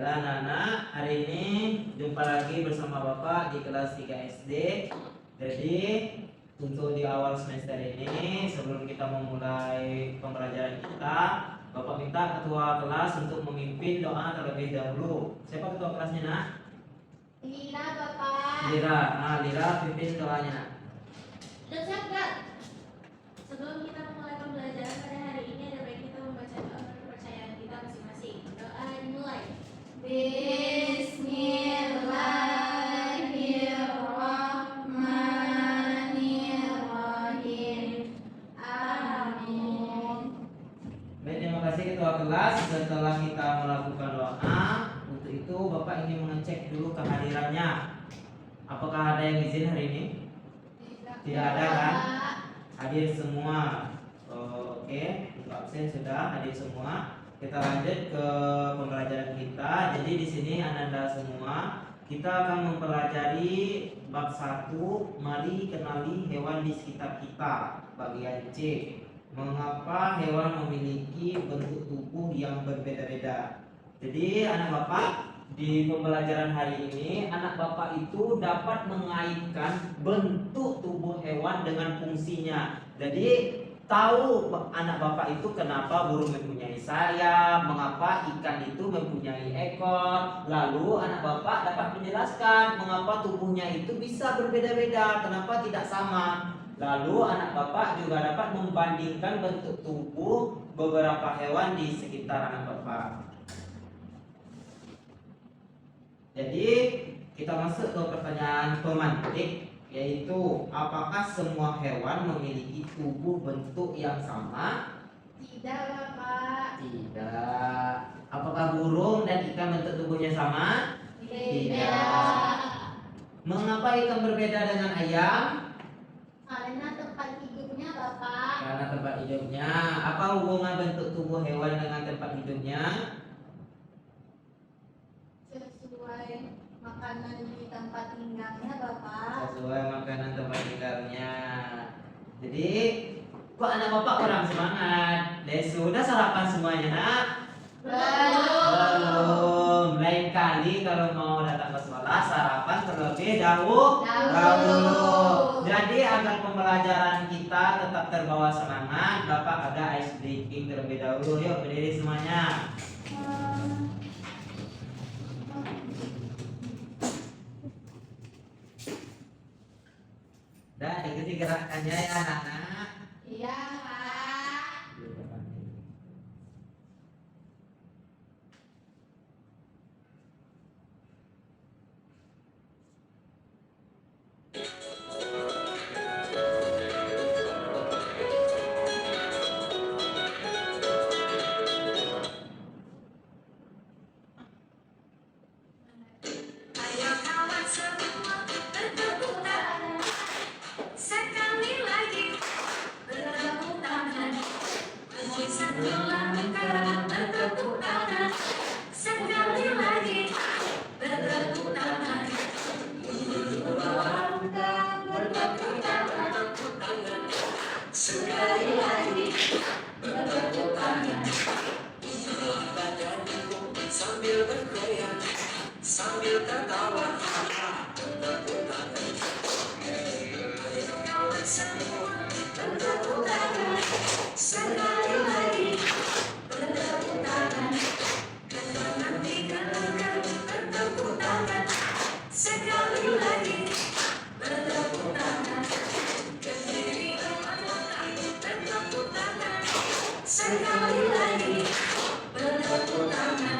Baiklah anak-anak, hari ini jumpa lagi bersama Bapak di kelas 3 SD. Jadi untuk di awal semester ini, sebelum kita memulai pembelajaran kita, Bapak minta ketua kelas untuk memimpin doa terlebih dahulu. Siapa ketua kelasnya, Nak? Lira, Bapak. Lira pimpin doanya, Nak. Udah siap gak? Sebelum kita memulai pembelajaran pada hari ini, ada baik kita membaca doa kepercayaan kita masing-masing. Doa dimulai. Bismillahirrahmanirrahim. Amin. Baik, terima kasih ketua kelas. Setelah kita melakukan doa, untuk itu Bapak ingin mengecek dulu kehadirannya. Apakah ada yang izin hari ini? Tidak ada kan? Hadir semua. Oke, untuk absen sudah hadir semua. Kita lanjut ke pembelajaran kita. Jadi di sini Ananda semua, kita akan mempelajari bab 1, mari kenali hewan di sekitar kita, bagian C. Mengapa hewan memiliki bentuk tubuh yang berbeda-beda? Jadi anak Bapak, di pembelajaran hari ini anak Bapak itu dapat mengaitkan bentuk tubuh hewan dengan fungsinya. Jadi tahu anak Bapak itu kenapa burung mempunyai sayap, mengapa ikan itu mempunyai ekor. Lalu anak Bapak dapat menjelaskan mengapa tubuhnya itu bisa berbeda-beda, kenapa tidak sama. Lalu anak Bapak juga dapat membandingkan bentuk tubuh beberapa hewan di sekitar anak Bapak. Jadi kita masuk ke pertanyaan pemantik, yaitu apakah semua hewan memiliki tubuh bentuk yang sama? Tidak, Bapak. Tidak. Apakah burung dan ikan bentuk tubuhnya sama? Tidak. Mengapa ikan berbeda dengan ayam? Karena tempat hidupnya, Bapak. Karena tempat hidupnya. Apa hubungan bentuk tubuh hewan dengan tempat hidupnya? Sesuai makanan di tempat tinggalnya, Bapak. Sesuai makanan tempat tinggalnya. Jadi kok anak Bapak kurang semangat? Sudah sarapan semuanya, Nak? Belum. Lain kali kalau mau datang ke sekolah, sarapan terlebih dahulu. Jadi agar pembelajaran kita tetap terbawa semangat, Bapak ada ice breaking terlebih dahulu. Yuk berdiri semuanya. Dan ikuti gerakannya ya anak-anak. Iya, Pak. Ayo kawan semua bertepuk tangan, sekali lagi bertepuk tangan, maju satu langkah bertepuk tangan, sekali lagi bertepuk tangan, dua langkah bertepuk tangan, sekali lagi bertepuk tangan, sambil bergoyang. Sambil tertawa, bertepuk tangan. Ayo kawan semua bertepuk tangan, sekali lagi bertepuk tangan. Kapan nanti kalian bertepuk tangan, sekali lagi bertepuk tangan. Berdiri teman-teman bertepuk tangan, sekali lagi bertepuk tangan.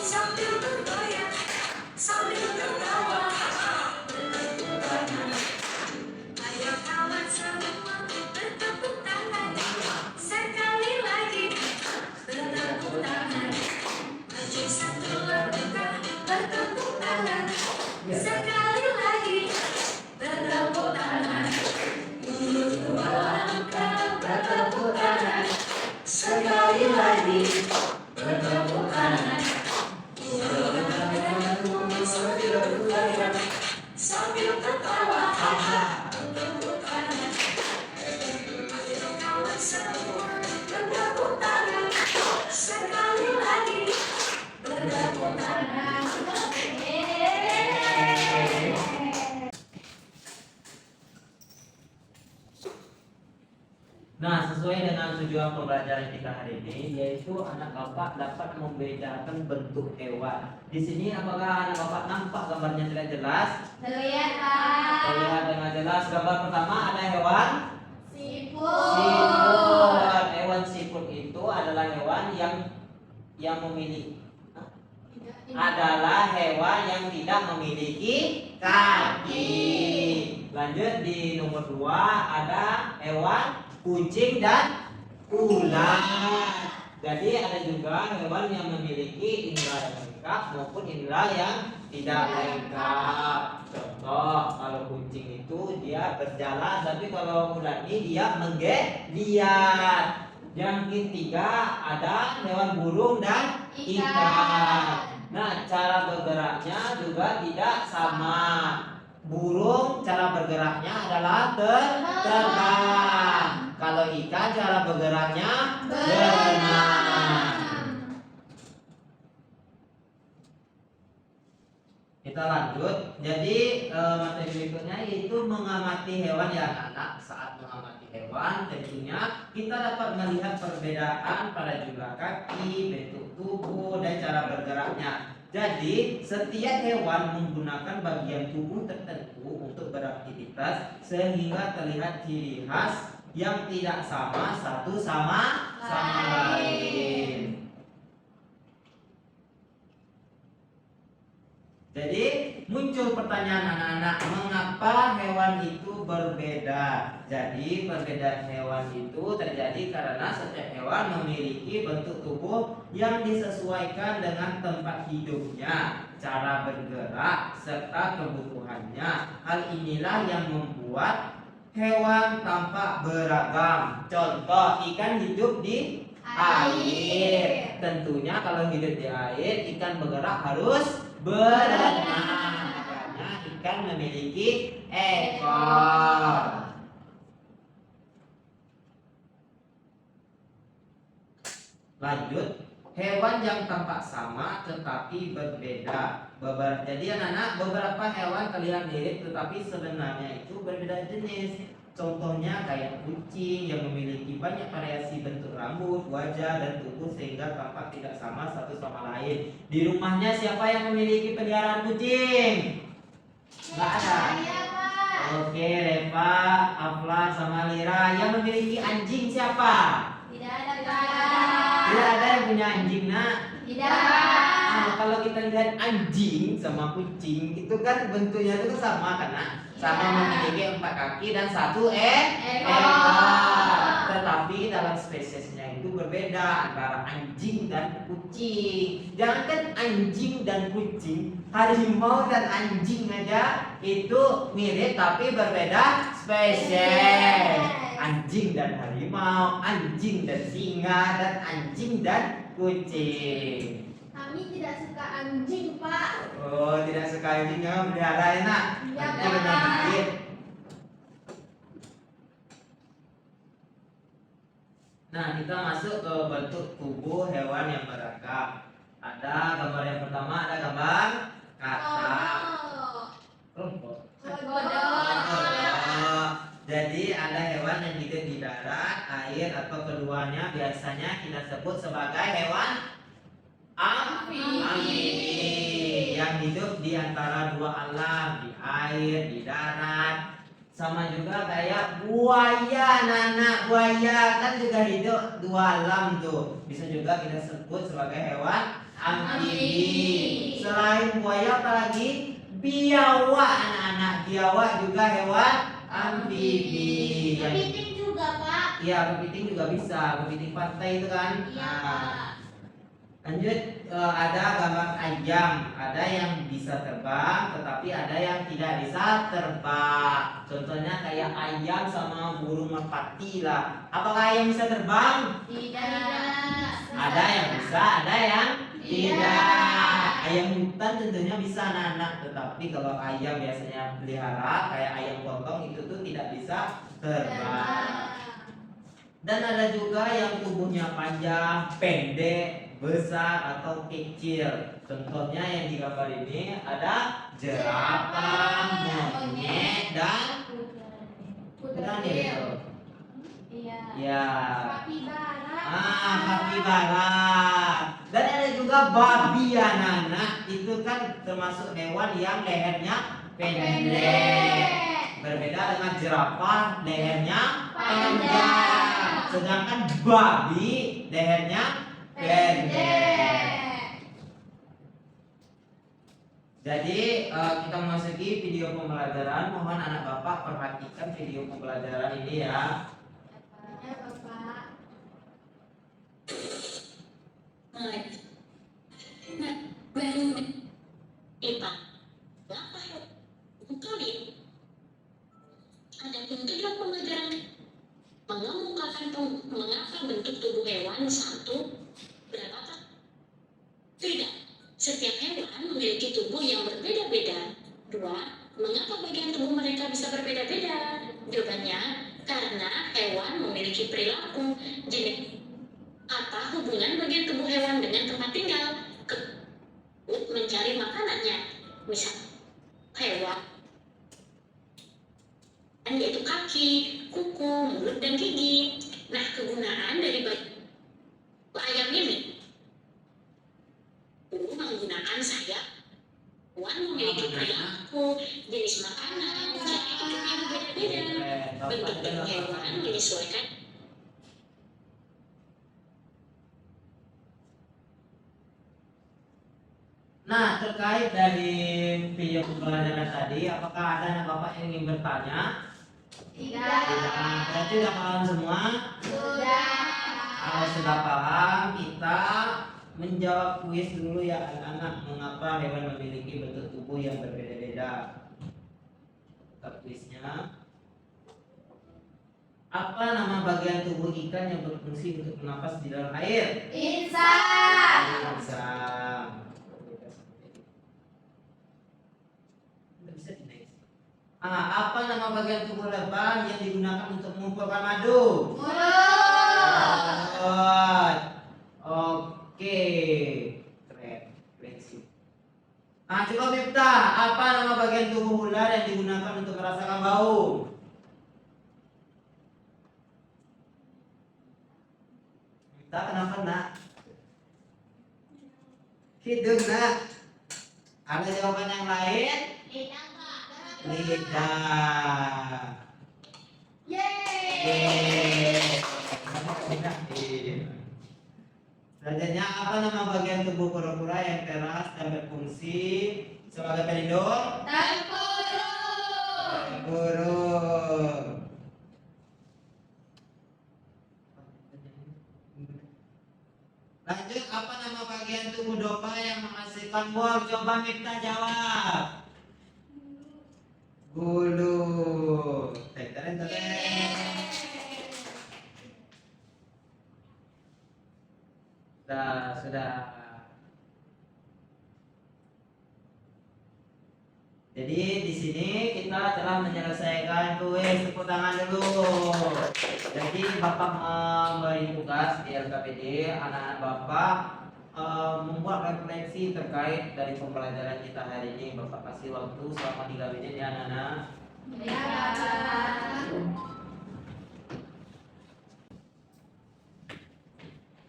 Sambil bergoyang, sambil tertawa, bertepuk tangan. Ayo kawan semua bertepuk tangan, sekali lagi bertepuk tangan. Maju satu langkah bertepuk tangan, sekali lagi bertepuk tangan. Mundur dua langkah bertepuk tangan, sekali lagi bertepuk tangan. Sambil bergoyang, sambil tertawa, bertepuk tangan. Ayo kawan semua bertepuk tangan, sekali lagi tujuan pembelajaran kita hari ini yaitu anak bapak dapat membedakan bentuk hewan. Di sini apakah anak bapak nampak gambarnya tidak jelas? Terlihat, Pak. Terlihat dengan jelas. Gambar pertama ada hewan Siput. siput. Hewan siput itu adalah hewan yang memiliki adalah hewan yang tidak memiliki kaki. Lanjut di nomor 2 ada hewan kucing dan ular. Jadi ada juga hewan yang memiliki indera yang lengkap maupun indera yang tidak lengkap. Contoh kalau kucing itu dia berjalan, tapi kalau ular ini dia menggeliat. Yang ketiga ada hewan burung dan ikan. Nah, cara bergeraknya juga tidak sama. Burung cara bergeraknya adalah terbang. Kalau ikan cara bergeraknya berenang. Kita lanjut. Jadi materi berikutnya yaitu mengamati hewan ya anak-anak. Saat mengamati hewan tentunya kita dapat melihat perbedaan pada jumlah kaki, bentuk tubuh dan cara bergeraknya. Jadi setiap hewan menggunakan bagian tubuh tertentu untuk beraktivitas sehingga terlihat ciri khas yang tidak sama satu sama lain. Jadi muncul pertanyaan anak-anak, mengapa hewan itu berbeda? Jadi perbedaan hewan itu terjadi karena setiap hewan memiliki bentuk tubuh yang disesuaikan dengan tempat hidupnya, cara bergerak, serta kebutuhannya. Hal inilah yang membuat hewan tampak beragam. Contoh, ikan hidup di air. Tentunya kalau hidup di air, ikan bergerak harus berenang karena ikan memiliki ekor. Lanjut, hewan yang tampak sama tetapi berbeda. Jadi anak-anak, beberapa hewan terlihat mirip tetapi sebenarnya itu berbeda jenis. Contohnya kayak kucing yang memiliki banyak variasi bentuk rambut, wajah, dan tubuh sehingga tampak tidak sama satu sama lain. Di rumahnya siapa yang memiliki peliharaan kucing? Nggak ada. Saya, Pak. Oke, Reva, Afla, sama Lira. Yang memiliki anjing siapa? Tidak ada, Pak. Tidak ada yang punya anjing, nak. Tidak. Kalau kita lihat anjing sama kucing itu kan bentuknya itu sama kan, nak? Sama memiliki 4 kaki dan 1 ekor. Tetapi dalam spesiesnya itu berbeda antara anjing dan kucing. Jangankan anjing dan kucing, harimau dan anjing aja itu mirip tapi berbeda spesies. Anjing dan harimau, anjing dan singa, dan anjing dan kucing. Kami tidak suka anjing, Pak. Oh, tidak suka anjing, kamu pelihara enak. Ya, Nanti Pak. kena dikit. Nah, kita masuk ke bentuk tubuh hewan yang beragam. Ada gambar yang pertama, ada gambar katak. Rumput. Kodok. Jadi ada hewan yang hidup di darat, air atau keduanya. Biasanya kita sebut sebagai hewan amfibi yang hidup di antara dua alam, di air, di darat. Sama juga kayak buaya, Nana. Buaya kan juga hidup dua alam tuh. Bisa juga kita sebut sebagai hewan amfibi. Selain buaya apalagi? Biawak, anak-anak. Biawak juga hewan amfibi. Kepiting juga, Pak. Iya, kepiting juga bisa. Kepiting pantai itu kan. Iya, Nah, Pak. lanjut, ada gambar ayam. Ada yang bisa terbang, tetapi ada yang tidak bisa terbang. Contohnya kayak ayam sama burung merpati lah. Apakah ayam bisa terbang? Tidak. Ada yang bisa, ada yang tidak. Ayam hutan tentunya bisa, anak-anak. Tetapi kalau ayam biasanya pelihara kayak ayam potong itu tuh tidak bisa terbang. Dan ada juga yang tubuhnya panjang, pendek, besar atau kecil. Contohnya yang di gambar ini ada jerapah, monyet, dan kuda itu. Iya. Ya. Kapibara. Kapibara. Dan ada juga babianana, itu kan termasuk hewan yang lehernya pendek. Berbeda dengan jerapah, lehernya panjang. Sedangkan babi lehernya pendek. Jadi kita memasuki video pembelajaran. Mohon anak bapak perhatikan video pembelajaran ini ya. Ya, Bapak. Mulai. Nah, baru IPA. Apa ya? Kalian. Adapun tujuan pembelajaran mengemukakan mengapa bentuk tubuh hewan satu berapa? Tidak. Setiap hewan memiliki tubuh yang berbeda-beda. 2. Mengapa bagian tubuh mereka bisa berbeda-beda? Jawabannya, karena hewan memiliki perilaku. Jenis apa hubungan bagian tubuh hewan dengan tempat tinggal? Mencari makanannya. Misal, hewan yaitu kaki, kuku, mulut, dan gigi. Nah, kegunaan dari ayam ini menggunakan sayap. Hewan memiliki perilaku, jenis makanan, cara hidup yang berbeda-beda. Bentuk tubuh hewan menyesuaikan. Nah, terkait dari video pembelajaran tadi, apakah ada anak bapak yang ingin bertanya? Tidak. Berarti sudah paham semua? Sudah. Kalau sudah paham, kita menjawab kuis dulu ya anak-anak. Mengapa hewan memiliki bentuk tubuh yang berbeda-beda? Buka kuisnya. Apa nama bagian tubuh ikan yang berfungsi untuk bernapas di dalam air? Insan. Insan. Apa nama bagian tubuh lebah yang digunakan untuk mengumpulkan madu? Mulut. Oke, keren sih. Coba Miftah, apa nama bagian tubuh ular yang digunakan untuk merasakan bau? Miftah, kenapa nak? Hidung nak. Ada jawaban yang lain? Lidah. Yeay. Selanjutnya, apa nama bagian tubuh kura-kura yang keras dan berfungsi sebagai pelindung? Burung. Lanjut, apa nama bagian tubuh domba yang menghasilkan buah? Coba Miftah jawab. Bulu. Teng. Sudah. Jadi di sini kita telah menyelesaikan kuis. Tepuk tangan dulu. Jadi Bapak memberi tugas di LKPD anak-anak Bapak membuat refleksi terkait dari pembelajaran kita hari ini. Bapak kasih waktu selama 3 menit ya anak-anak. Ya, Bapak.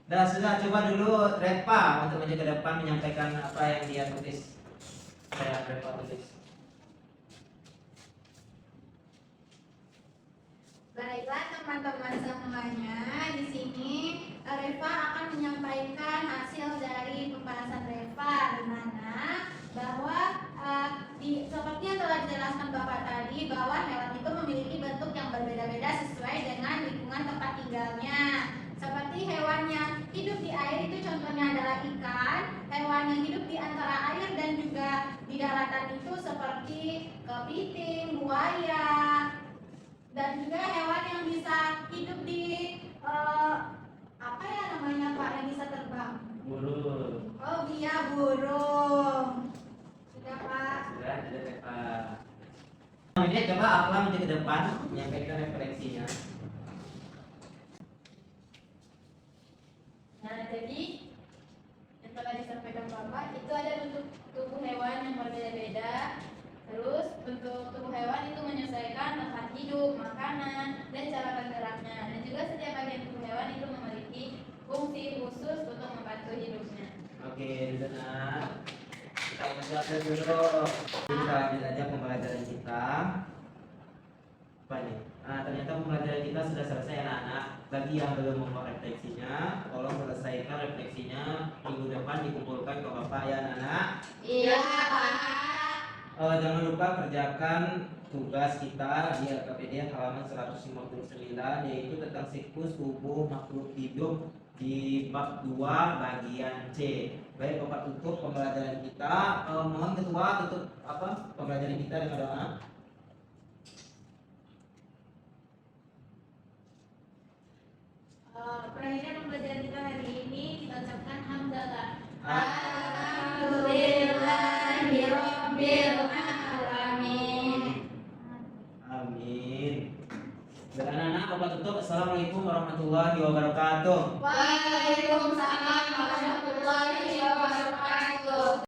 Nah, sudah coba dulu Reva untuk maju ke depan menyampaikan apa yang dia tulis. Saya Reva tulis. Baiklah teman-teman semuanya, di sini Reva akan menyampaikan hasil dari pembahasan Reva, di mana bahwa seperti yang telah dijelaskan Bapak tadi, bahwa hewan itu memiliki bentuk yang berbeda-beda sesuai dengan lingkungan tempat tinggalnya. Seperti hewan yang hidup di air itu contohnya adalah ikan, hewan yang hidup di antara air dan juga di daratan itu seperti kepiting, buaya, dan juga hewan yang bisa hidup di apa ya namanya Pak yang bisa terbang? Burung. Oh iya, burung. Sudah Pak. Sudah Reva. Ini coba Aklam maju ke depan menyampaikan referensinya. Nah, jadi yang telah disampaikan Bapak itu ada bentuk tubuh hewan yang berbeda-beda. Terus bentuk tubuh hewan itu menyesuaikan tempat hidup, makanan, dan cara bergeraknya. Dan juga juga setiap bagian tubuh hewan itu memiliki fungsi khusus untuk membantu hidupnya. Oke, benar. Kita menjelaskan dulu. Kita lanjut aja pembelajaran kita. Apa nih? Nah, ternyata pembelajaran kita sudah selesai anak-anak. Bagi yang belum membuat refleksinya, tolong selesaikan refleksinya minggu depan dikumpulkan ke Bapak ya anak-anak. Iya, Pak. Jangan lupa kerjakan tugas kita di LKPD halaman 159 yaitu tentang siklus tubuh makhluk hidup di bab 2 bagian C. Baik, Bapak tutup pembelajaran kita. Mohon ketua tutup pembelajaran kita dengan doa. Perakhirnya pembelajaran kita hari ini kita ucapkan hamdalah. Alhamdulillahirabbil alamin. Amin. Dan anak-anak Bapak tutup. Assalamualaikum warahmatullahi wabarakatuh. Waalaikumsalam warahmatullahi wabarakatuh.